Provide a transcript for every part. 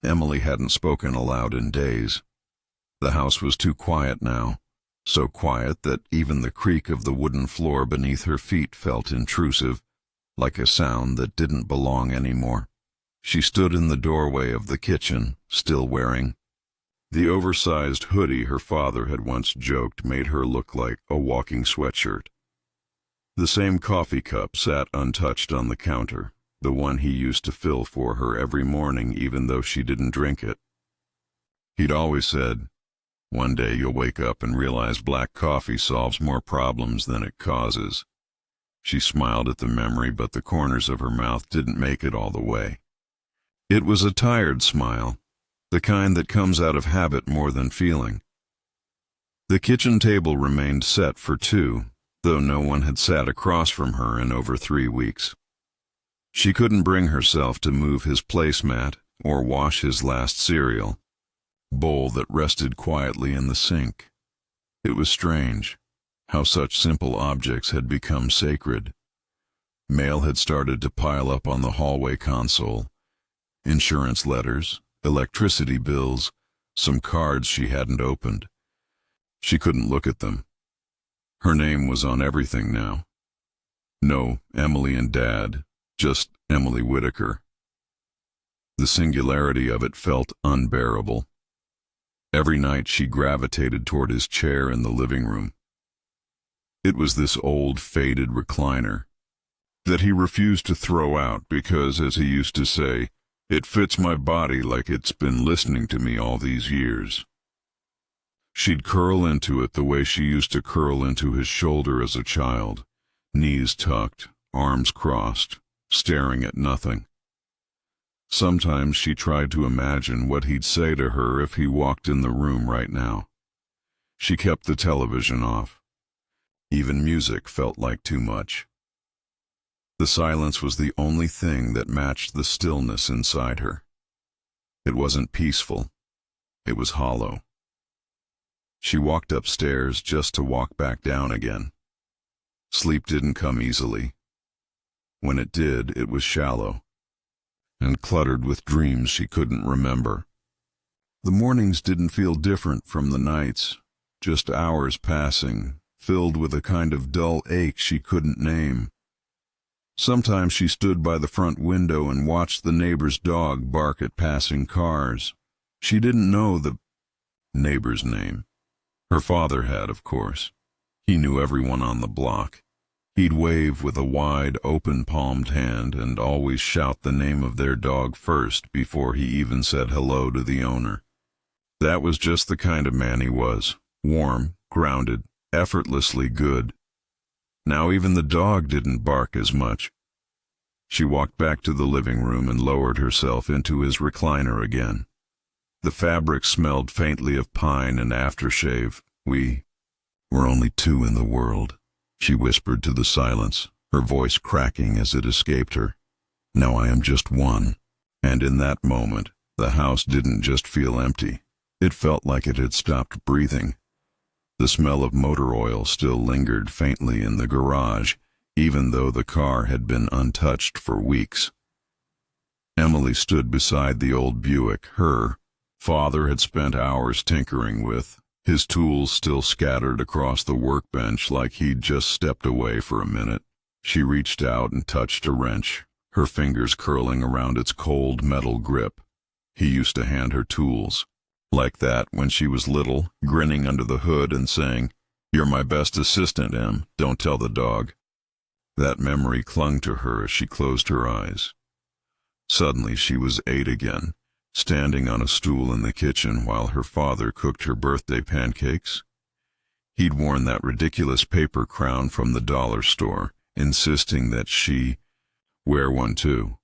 Emily hadn't spoken aloud in days. The house was too quiet now, so quiet that even the creak of the wooden floor beneath her feet felt intrusive, like a sound that didn't belong anymore. She stood in the doorway of the kitchen, still wearing the oversized hoodie her father had once joked made her look like a walking sweatshirt. The same coffee cup sat untouched on the counter, the one he used to fill for her every morning even though she didn't drink it. He'd always said, "One day you'll wake up and realize black coffee solves more problems than it causes." She smiled at the memory, but the corners of her mouth didn't make it all the way. It was a tired smile, the kind that comes out of habit more than feeling. The kitchen table remained set for two, though no one had sat across from her in over 3 weeks. She couldn't bring herself to move his placemat or wash his last cereal bowl that rested quietly in the sink. It was strange how such simple objects had become sacred. Mail had started to pile up on the hallway console. Insurance letters, electricity bills, some cards she hadn't opened. She couldn't look at them. Her name was on everything now. No Emily and Dad, just Emily Whitaker. The singularity of it felt unbearable. Every night she gravitated toward his chair in the living room. It was this old, faded recliner that he refused to throw out because, as he used to say, it fits my body like it's been listening to me all these years. She'd curl into it the way she used to curl into his shoulder as a child, knees tucked, arms crossed, staring at nothing. Sometimes she tried to imagine what he'd say to her if he walked in the room right now. She kept the television off. Even music felt like too much. The silence was the only thing that matched the stillness inside her. It wasn't peaceful. It was hollow. She walked upstairs just to walk back down again. Sleep didn't come easily. When it did, it was shallow and cluttered with dreams she couldn't remember. The mornings didn't feel different from the nights, just hours passing, filled with a kind of dull ache she couldn't name. Sometimes she stood by the front window and watched the neighbor's dog bark at passing cars. She didn't know the neighbor's name. Her father had, of course. He knew everyone on the block. He'd wave with a wide, open-palmed hand and always shout the name of their dog first before he even said hello to the owner. That was just the kind of man he was, warm, grounded, effortlessly good. Now even the dog didn't bark as much. She walked back to the living room and lowered herself into his recliner again. The fabric smelled faintly of pine and aftershave. "We're only two in the world," she whispered to the silence, her voice cracking as it escaped her. "Now I am just one." And in that moment, the house didn't just feel empty. It felt like it had stopped breathing. The smell of motor oil still lingered faintly in the garage, even though the car had been untouched for weeks. Emily stood beside the old Buick her father had spent hours tinkering with, his tools still scattered across the workbench like he'd just stepped away for a minute. She reached out and touched a wrench, her fingers curling around its cold metal grip. He used to hand her tools like that when she was little, grinning under the hood and saying, "You're my best assistant, Em, don't tell the dog." That memory clung to her as she closed her eyes. Suddenly she was 8 again, standing on a stool in the kitchen while her father cooked her birthday pancakes. He'd worn that ridiculous paper crown from the dollar store, insisting that she wear one too.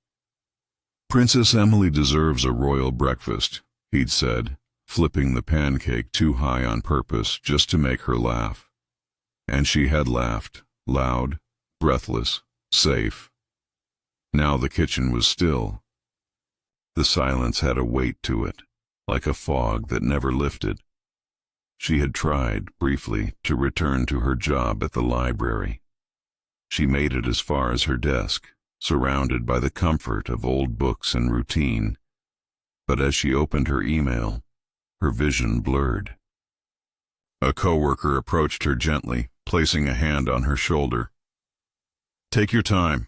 "Princess Emily deserves a royal breakfast," he'd said, flipping the pancake too high on purpose just to make her laugh. And she had laughed, loud, breathless, safe. Now the kitchen was still. The silence had a weight to it, like a fog that never lifted. She had tried, briefly, to return to her job at the library. She made it as far as her desk, surrounded by the comfort of old books and routine. But as she opened her email, her vision blurred. A coworker approached her gently, placing a hand on her shoulder. "Take your time,"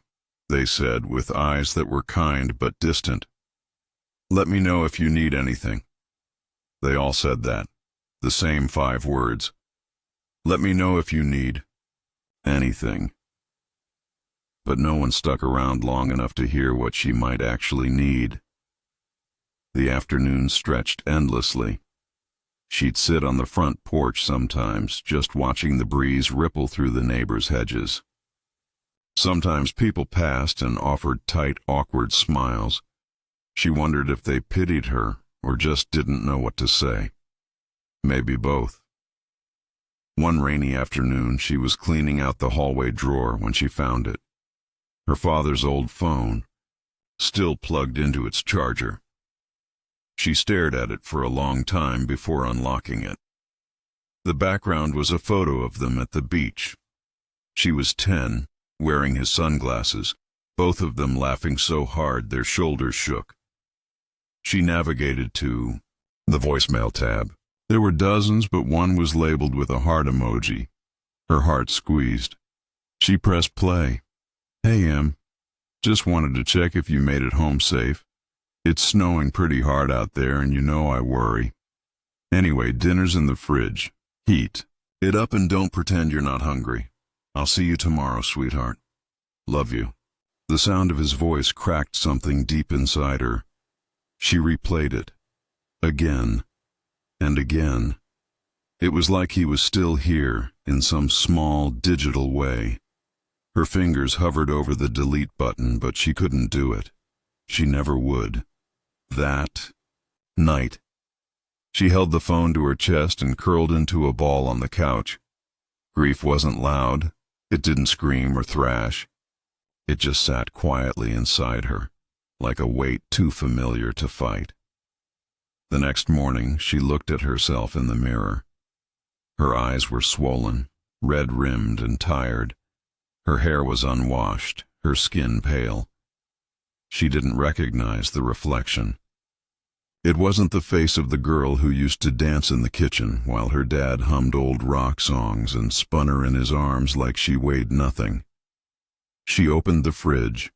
they said, with eyes that were kind but distant. "Let me know if you need anything." They all said that, the same 5 words. "Let me know if you need anything." But no one stuck around long enough to hear what she might actually need. The afternoon stretched endlessly. She'd sit on the front porch sometimes, just watching the breeze ripple through the neighbors' hedges. Sometimes people passed and offered tight, awkward smiles. She wondered if they pitied her or just didn't know what to say. Maybe both. One rainy afternoon, she was cleaning out the hallway drawer when she found it. Her father's old phone, still plugged into its charger. She stared at it for a long time before unlocking it. The background was a photo of them at the beach. She was 10, wearing his sunglasses, both of them laughing so hard their shoulders shook. She navigated to the voicemail tab. There were dozens, but one was labeled with a heart emoji. Her heart squeezed. She pressed play. "Hey, Em. Just wanted to check if you made it home safe. It's snowing pretty hard out there, and you know I worry. Anyway, dinner's in the fridge. Heat it up and don't pretend you're not hungry. I'll see you tomorrow, sweetheart. Love you." The sound of his voice cracked something deep inside her. She replayed it. Again and again. It was like he was still here, in some small, digital way. Her fingers hovered over the delete button, but she couldn't do it. She never would. That night, she held the phone to her chest and curled into a ball on the couch. Grief wasn't loud. It didn't scream or thrash. It just sat quietly inside her, like a weight too familiar to fight. The next morning, she looked at herself in the mirror. Her eyes were swollen, red-rimmed and tired. Her hair was unwashed, her skin pale. She didn't recognize the reflection. It wasn't the face of the girl who used to dance in the kitchen while her dad hummed old rock songs and spun her in his arms like she weighed nothing. She opened the fridge,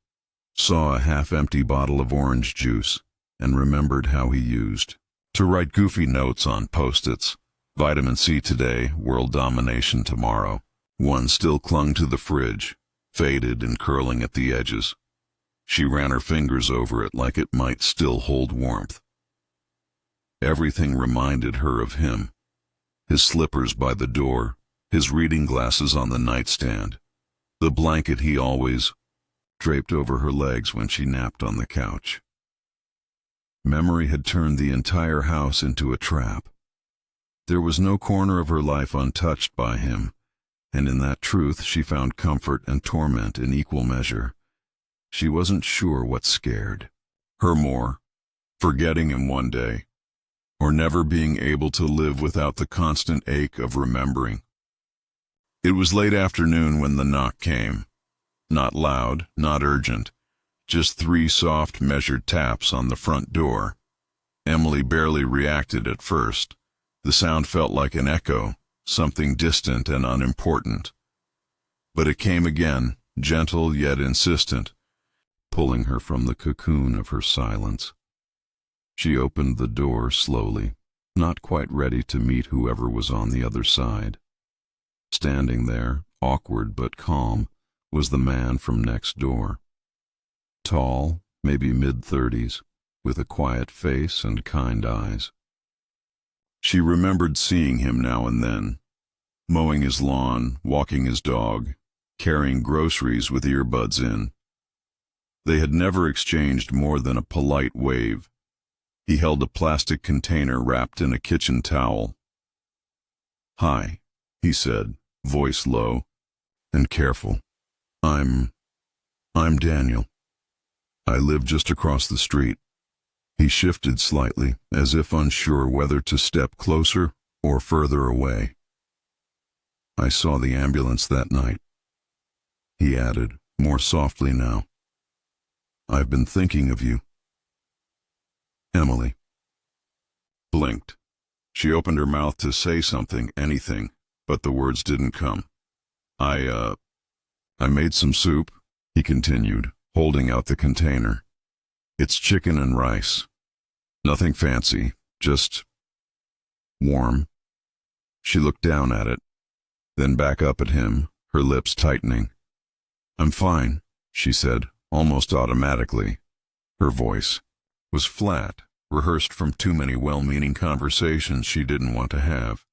saw a half-empty bottle of orange juice, and remembered how he used to write goofy notes on Post-its. "Vitamin C today, world domination tomorrow." One still clung to the fridge, faded and curling at the edges. She ran her fingers over it like it might still hold warmth. Everything reminded her of him. His slippers by the door, his reading glasses on the nightstand, the blanket he always draped over her legs when she napped on the couch. Memory had turned the entire house into a trap. There was no corner of her life untouched by him, and in that truth she found comfort and torment in equal measure. She wasn't sure what scared her more, forgetting him one day, or never being able to live without the constant ache of remembering. It was late afternoon when the knock came. Not loud, not urgent, just 3 soft, measured taps on the front door. Emily barely reacted at first. The sound felt like an echo, something distant and unimportant. But it came again, gentle yet insistent, pulling her from the cocoon of her silence. She opened the door slowly, not quite ready to meet whoever was on the other side. Standing there, awkward but calm, was the man from next door. Tall, maybe mid-30s, with a quiet face and kind eyes. She remembered seeing him now and then, mowing his lawn, walking his dog, carrying groceries with earbuds in. They had never exchanged more than a polite wave. He held a plastic container wrapped in a kitchen towel. "Hi," he said, voice low and careful. I'm Daniel. I live just across the street." He shifted slightly, as if unsure whether to step closer or further away. "I saw the ambulance that night," he added, more softly now. "I've been thinking of you." Emily blinked. She opened her mouth to say something, anything, but the words didn't come. I made some soup, he continued, holding out the container. It's chicken and rice. Nothing fancy, just warm. She looked down at it, then back up at him, her lips tightening. I'm fine, she said, almost automatically. Her voice was flat, rehearsed from too many well-meaning conversations she didn't want to have.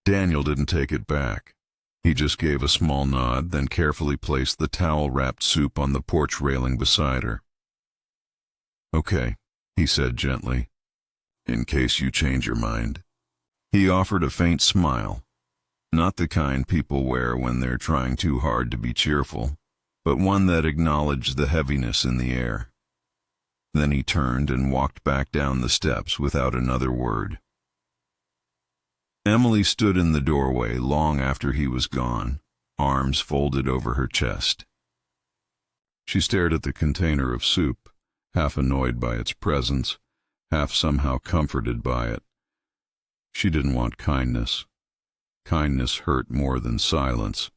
Daniel didn't take it back. He just gave a small nod, then carefully placed the towel-wrapped soup on the porch railing beside her. Okay, he said gently, in case you change your mind. He offered a faint smile, not the kind people wear when they're trying too hard to be cheerful, but one that acknowledged the heaviness in the air. Then he turned and walked back down the steps without another word. Emily stood in the doorway long after he was gone, arms folded over her chest. She stared at the container of soup, half annoyed by its presence, half somehow comforted by it. She didn't want kindness. Kindness hurt more than silence,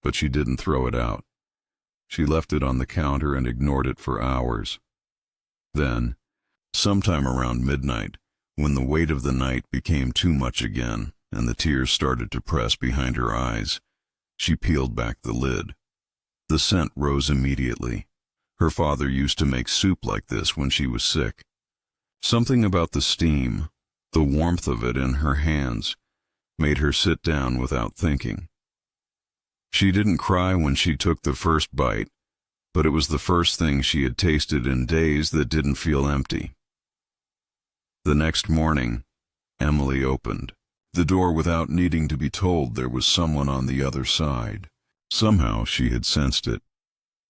but she didn't throw it out. She left it on the counter and ignored it for hours. Then, sometime around midnight, when the weight of the night became too much again and the tears started to press behind her eyes, she peeled back the lid. The scent rose immediately. Her father used to make soup like this when she was sick. Something about the steam, the warmth of it in her hands, made her sit down without thinking. She didn't cry when she took the first bite, but it was the first thing she had tasted in days that didn't feel empty. The next morning, Emily opened the door without needing to be told there was someone on the other side. Somehow she had sensed it,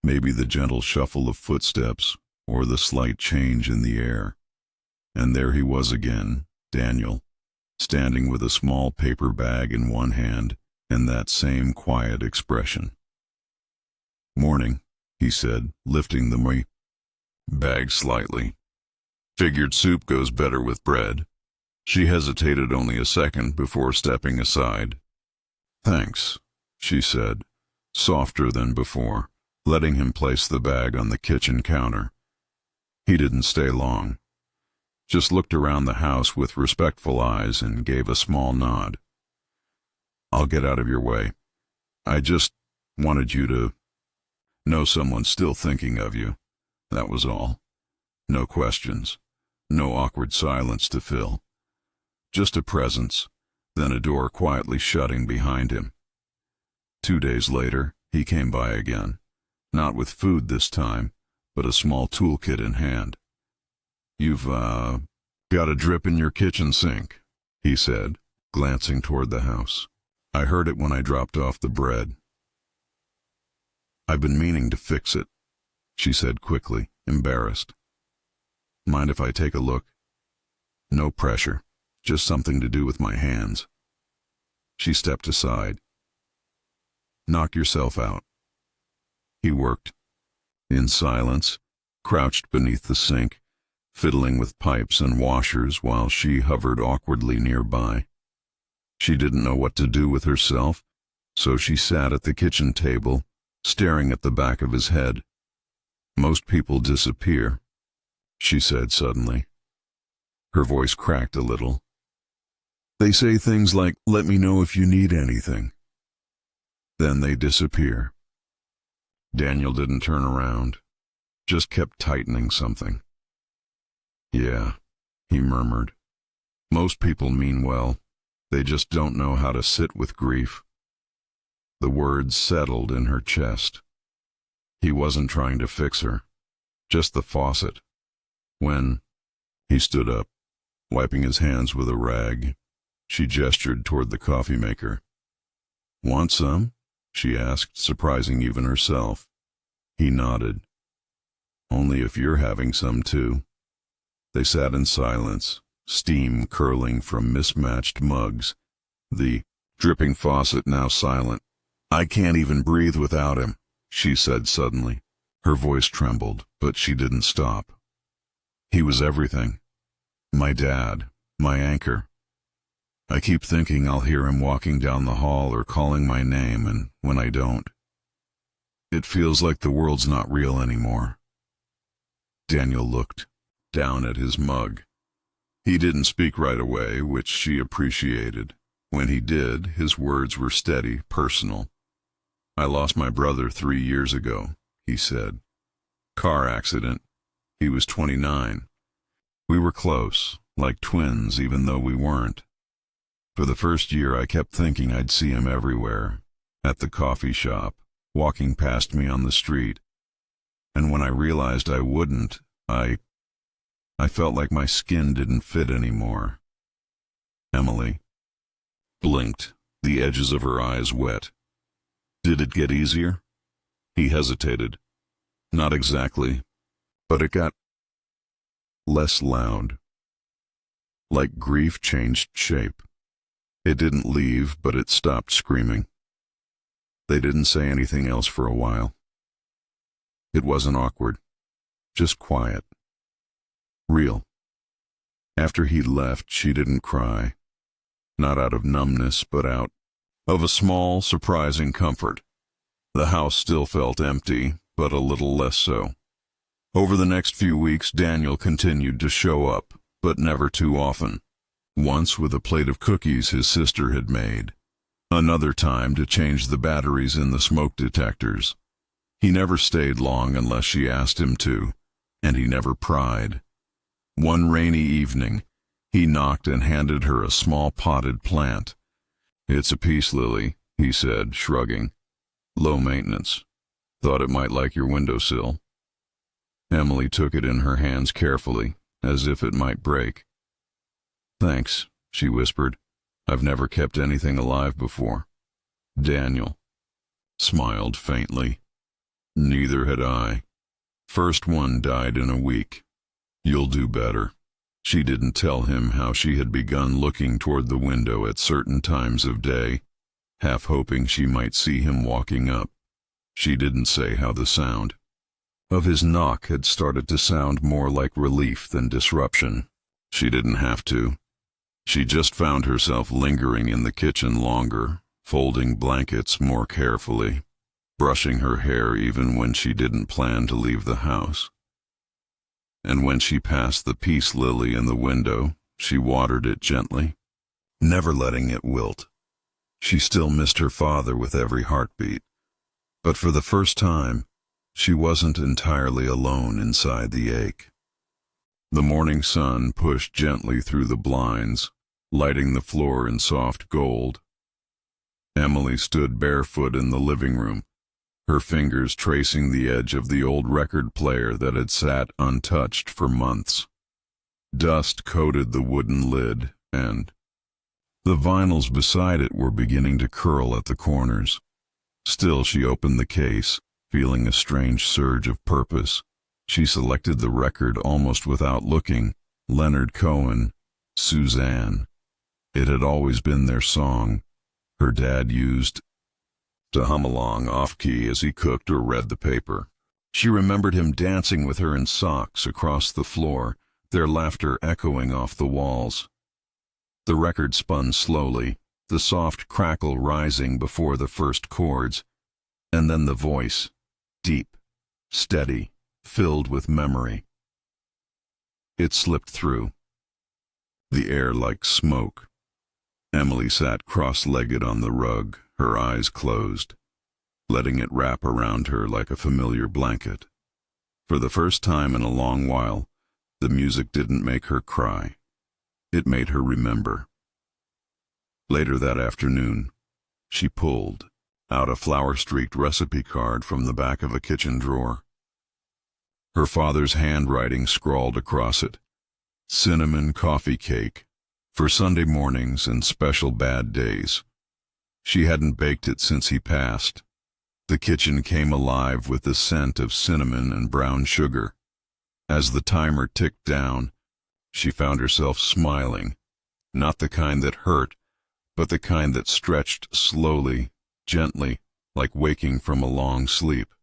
maybe the gentle shuffle of footsteps or the slight change in the air. And there he was again, Daniel, standing with a small paper bag in one hand and that same quiet expression. Morning, he said, lifting the bag slightly. Figured soup goes better with bread. She hesitated only a second before stepping aside. Thanks, she said, softer than before, letting him place the bag on the kitchen counter. He didn't stay long. Just looked around the house with respectful eyes and gave a small nod. I'll get out of your way. I just wanted you to know someone's still thinking of you. That was all. No questions. No awkward silence to fill. Just a presence, then a door quietly shutting behind him. 2 days later, he came by again. Not with food this time, but a small toolkit in hand. You've, got a drip in your kitchen sink, he said, glancing toward the house. I heard it when I dropped off the bread. I've been meaning to fix it, she said quickly, embarrassed. Mind if I take a look? No pressure, just something to do with my hands. She stepped aside. Knock yourself out. He worked. In silence, crouched beneath the sink, fiddling with pipes and washers while she hovered awkwardly nearby. She didn't know what to do with herself, so she sat at the kitchen table, staring at the back of his head. Most people disappear, she said suddenly. Her voice cracked a little. They say things like, let me know if you need anything. Then they disappear. Daniel didn't turn around, just kept tightening something. Yeah, he murmured. Most people mean well. They just don't know how to sit with grief. The words settled in her chest. He wasn't trying to fix her, just the faucet. When he stood up, wiping his hands with a rag, she gestured toward the coffee maker. Want some? She asked, surprising even herself. He nodded. Only if you're having some too. They sat in silence, steam curling from mismatched mugs, the dripping faucet now silent. I can't even breathe without him, she said suddenly. Her voice trembled, but she didn't stop. He was everything, My dad, my anchor. I keep thinking I'll hear him walking down the hall or calling my name, and when I don't, it feels like the world's not real anymore. Daniel looked down at his mug. He didn't speak right away, which she appreciated. When he did, his words were steady, personal. I lost my brother 3 years ago, he said. Car accident. He was 29. We were close, like twins, even though we weren't. For the first year, I kept thinking I'd see him everywhere, at the coffee shop, walking past me on the street. And when I realized I wouldn't, I felt like my skin didn't fit anymore. Emily blinked, the edges of her eyes wet. Did it get easier? He hesitated. Not exactly, but it got less loud. Like grief changed shape. It didn't leave, but it stopped screaming. They didn't say anything else for a while. It wasn't awkward, just quiet. Real. After he left, she didn't cry. Not out of numbness, but out of a small, surprising comfort. The house still felt empty, but a little less so. Over the next few weeks, Daniel continued to show up, but never too often. Once with a plate of cookies his sister had made. Another time to change the batteries in the smoke detectors. He never stayed long unless she asked him to, and he never pried. One rainy evening, he knocked and handed her a small potted plant. It's a peace lily, he said, shrugging. Low maintenance. Thought it might like your windowsill. Emily took it in her hands carefully, as if it might break. Thanks, she whispered. I've never kept anything alive before. Daniel smiled faintly. Neither had I. First one died in a week. You'll do better. She didn't tell him how she had begun looking toward the window at certain times of day, half hoping she might see him walking up. She didn't say how the sound of his knock had started to sound more like relief than disruption. She didn't have to. She just found herself lingering in the kitchen longer, folding blankets more carefully, brushing her hair even when she didn't plan to leave the house. And when she passed the peace lily in the window, she watered it gently, never letting it wilt. She still missed her father with every heartbeat, but for the first time, she wasn't entirely alone inside the ache. The morning sun pushed gently through the blinds, lighting the floor in soft gold. Emily stood barefoot in the living room, her fingers tracing the edge of the old record player that had sat untouched for months. Dust coated the wooden lid, and the vinyls beside it were beginning to curl at the corners. Still, she opened the case, feeling a strange surge of purpose. She selected the record almost without looking. Leonard Cohen, Suzanne. It had always been their song. Her dad used to hum along off-key as he cooked or read the paper. She remembered him dancing with her in socks across the floor, their laughter echoing off the walls. The record spun slowly, the soft crackle rising before the first chords, and then the voice, deep, steady, filled with memory. It slipped through, the air like smoke. Emily sat cross-legged on the rug, her eyes closed, letting it wrap around her like a familiar blanket. For the first time in a long while, the music didn't make her cry. It made her remember. Later that afternoon, she pulled out a flower-streaked recipe card from the back of a kitchen drawer. Her father's handwriting scrawled across it, cinnamon coffee cake, for Sunday mornings and special bad days. She hadn't baked it since he passed. The kitchen came alive with the scent of cinnamon and brown sugar. As the timer ticked down, she found herself smiling, not the kind that hurt, but the kind that stretched slowly, gently, like waking from a long sleep.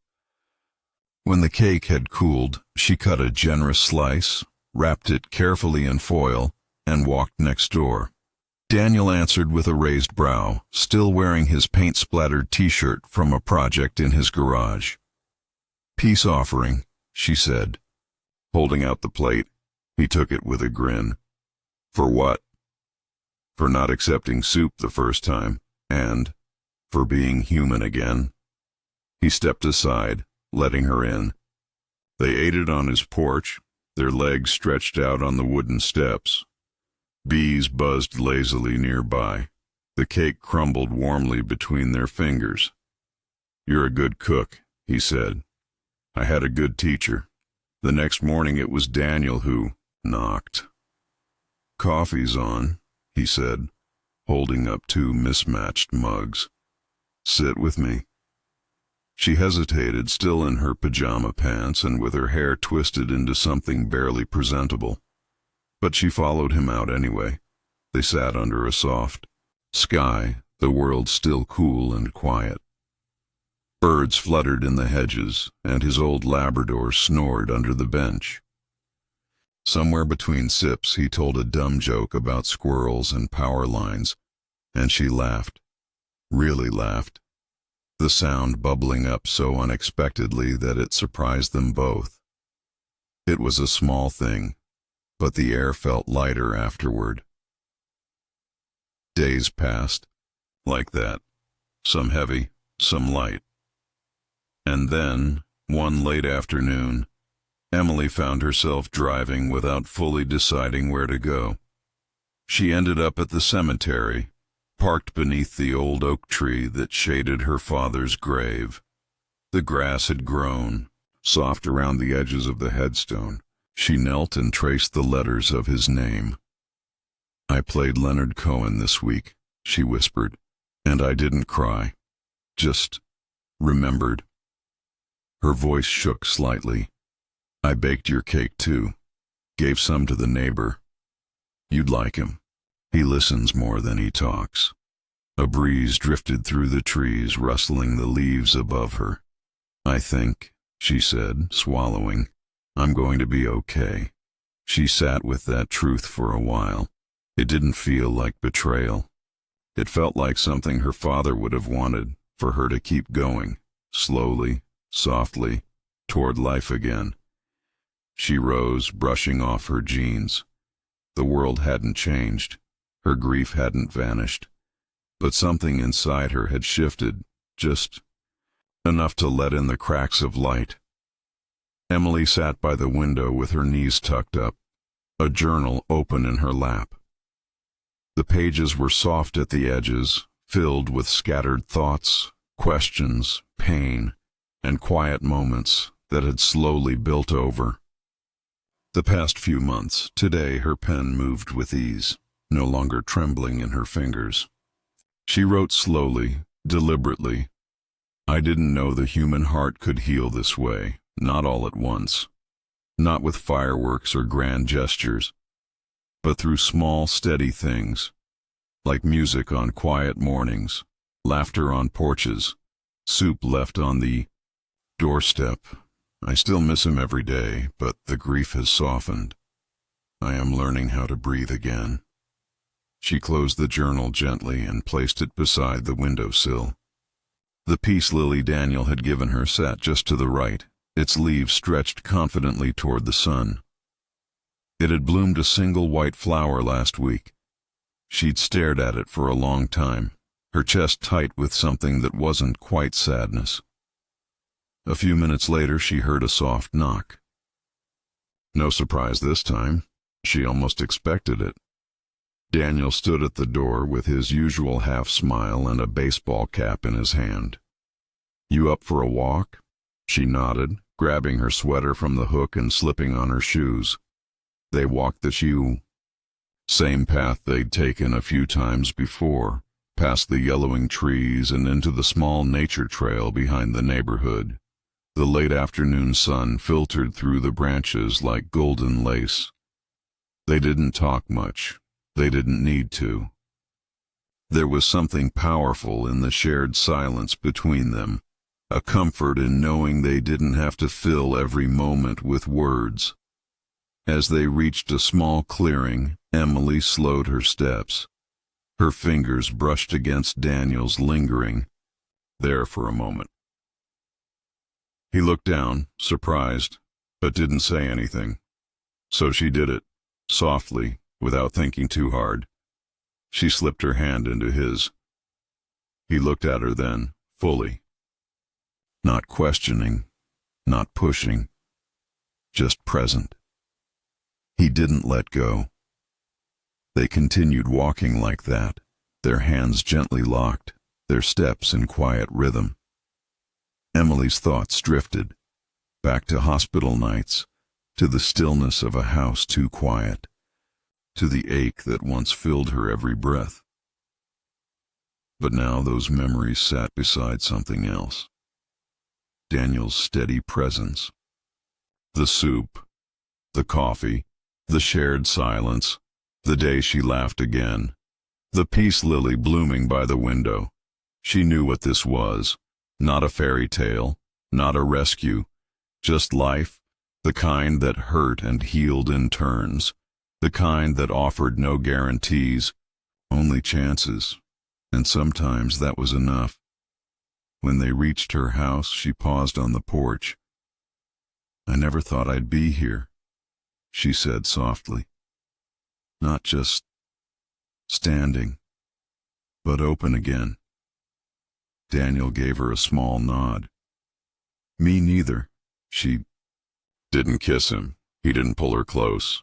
When the cake had cooled, she cut a generous slice, wrapped it carefully in foil, and walked next door. Daniel answered with a raised brow, still wearing his paint-splattered t-shirt from a project in his garage. "Peace offering," she said. Holding out the plate, he took it with a grin. "For what?" "For not accepting soup the first time, and for being human again." He stepped aside, letting her in. They ate it on his porch, their legs stretched out on the wooden steps. Bees buzzed lazily nearby. The cake crumbled warmly between their fingers. "You're a good cook," he said. "I had a good teacher." The next morning it was Daniel who knocked. "Coffee's on," he said, holding up two mismatched mugs. "Sit with me." She hesitated, still in her pajama pants and with her hair twisted into something barely presentable. But she followed him out anyway. They sat under a soft sky, the world still cool and quiet. Birds fluttered in the hedges, and his old Labrador snored under the bench. Somewhere between sips he told a dumb joke about squirrels and power lines, and she laughed, really laughed, the sound bubbling up so unexpectedly that it surprised them both. It was a small thing, but the air felt lighter afterward. Days passed, like that, some heavy, some light. And then, one late afternoon, Emily found herself driving without fully deciding where to go. She ended up at the cemetery, parked beneath the old oak tree that shaded her father's grave. The grass had grown, soft around the edges of the headstone. She knelt and traced the letters of his name. "I played Leonard Cohen this week," she whispered, "and I didn't cry. Just remembered." Her voice shook slightly. "I baked your cake too. Gave some to the neighbor. You'd like him. He listens more than he talks." A breeze drifted through the trees, rustling the leaves above her. "I think," she said, swallowing, "I'm going to be okay." She sat with that truth for a while. It didn't feel like betrayal. It felt like something her father would have wanted, for her to keep going, slowly, softly, toward life again. She rose, brushing off her jeans. The world hadn't changed. Her grief hadn't vanished. But something inside her had shifted, just enough to let in the cracks of light. Emily sat by the window with her knees tucked up, a journal open in her lap. The pages were soft at the edges, filled with scattered thoughts, questions, pain, and quiet moments that had slowly built over. The past few months, today her pen moved with ease, no longer trembling in her fingers. She wrote slowly, deliberately. "I didn't know the human heart could heal this way, not all at once, not with fireworks or grand gestures, but through small, steady things, like music on quiet mornings, laughter on porches, soup left on the doorstep. I still miss him every day, but the grief has softened. I am learning how to breathe again." She closed the journal gently and placed it beside the windowsill. The peace lily Daniel had given her sat just to the right, its leaves stretched confidently toward the sun. It had bloomed a single white flower last week. She'd stared at it for a long time, her chest tight with something that wasn't quite sadness. A few minutes later she heard a soft knock. No surprise this time. She almost expected it. Daniel stood at the door with his usual half-smile and a baseball cap in his hand. "You up for a walk?" She nodded, grabbing her sweater from the hook and slipping on her shoes. They walked the same path they'd taken a few times before, past the yellowing trees and into the small nature trail behind the neighborhood. The late afternoon sun filtered through the branches like golden lace. They didn't talk much. They didn't need to. There was something powerful in the shared silence between them, a comfort in knowing they didn't have to fill every moment with words. As they reached a small clearing, Emily slowed her steps. Her fingers brushed against Daniel's, lingering there for a moment. He looked down, surprised, but didn't say anything. So she did it, softly, without thinking too hard. She slipped her hand into his. He looked at her then, fully. Not questioning, not pushing, just present. He didn't let go. They continued walking like that, their hands gently locked, their steps in quiet rhythm. Emily's thoughts drifted, back to hospital nights, to the stillness of a house too quiet, to the ache that once filled her every breath. But now those memories sat beside something else. Daniel's steady presence. The soup, the coffee, the shared silence, the day she laughed again, the peace lily blooming by the window. She knew what this was, not a fairy tale, not a rescue, just life, the kind that hurt and healed in turns, the kind that offered no guarantees, only chances, and sometimes that was enough. When they reached her house, she paused on the porch. "I never thought I'd be here," she said softly. "Not just standing, but open again." Daniel gave her a small nod. "Me neither." She didn't kiss him. He didn't pull her close.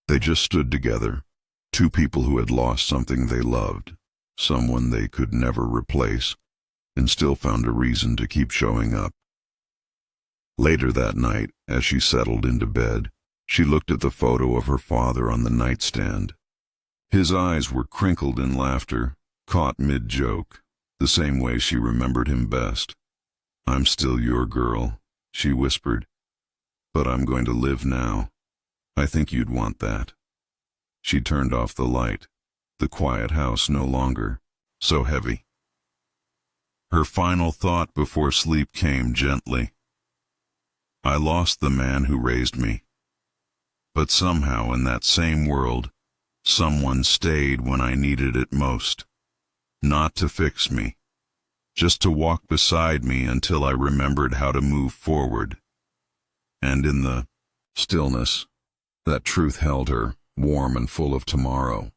They just stood together, two people who had lost something they loved, someone they could never replace, and still found a reason to keep showing up. Later that night, as she settled into bed, she looked at the photo of her father on the nightstand. His eyes were crinkled in laughter, caught mid-joke, the same way she remembered him best. "I'm still your girl," she whispered, "but I'm going to live now. I think you'd want that." She turned off the light, the quiet house no longer so heavy. Her final thought before sleep came gently. "I lost the man who raised me. But somehow in that same world, someone stayed when I needed it most. Not to fix me, just to walk beside me until I remembered how to move forward." And in the stillness, that truth held her, warm and full of tomorrow.